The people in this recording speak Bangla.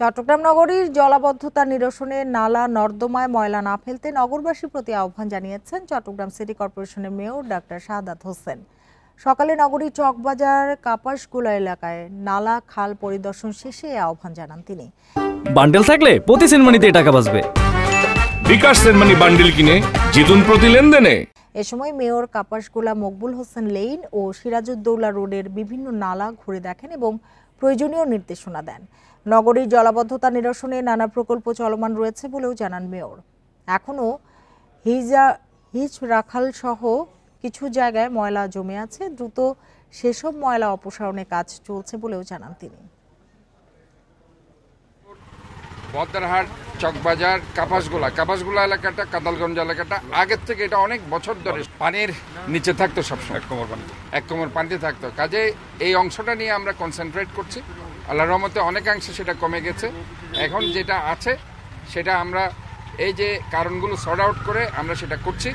চট্টগ্রাম নগরীর জলাবদ্ধতা নিরসনে নালা নর্দমায় ময়লা না ফেলতে নগরবাসীর প্রতি আহ্বান জানিয়েছেন চট্টগ্রাম সিটি কর্পোরেশনের মেয়র ডাক্তার শাহাদাত হোসেন। সকালে নগরীর চকবাজার কাপাসগুলা এলাকায় নালা খাল পরিদর্শন শেষে এই আহ্বান জানান তিনি। বান্ডেল থাকলে প্রতি সেনমানিতে টাকা বাঁচবে। বিকাশ সেনমানি বান্ডেল কিনে জিতুন প্রতি লেনদেনে। এ সময় মেয়র কাপাসগুলা মকবুল হোসেন লেইন ও সিরাজউদ্দৌলা রোডের বিভিন্ন নালা ঘুরে দেখেন এবং প্রয়োজনীয় নির্দেশনা দেন। নগরীর জলাবদ্ধতা নিরসনে নানা প্রকল্প চলমান রয়েছে বলেও জানান মেয়র। এখনও হিজ রাখাল সহ কিছু জায়গায় ময়লা জমে আছে, দ্রুত সেসব ময়লা অপসারণে কাজ চলছে বলেও জানান তিনি। বদ্দারহাট, চকবাজার, কাপাসগুলা এলাকাটা, কাদালগঞ্জ এলাকাটা আগের থেকে এটা অনেক বছর ধরে পানির নিচে থাকতো, সবসময় এক কোমর পানিতে থাকতো। কাজে এই অংশটা নিয়ে আমরা কনসেন্ট্রেট করছি। আল্লাহর রহমতে অনেকাংশে সেটা কমে গেছে। এখন যেটা আছে সেটা আমরা এই যে কারণগুলো সর্ট আউট করে আমরা সেটা করছি।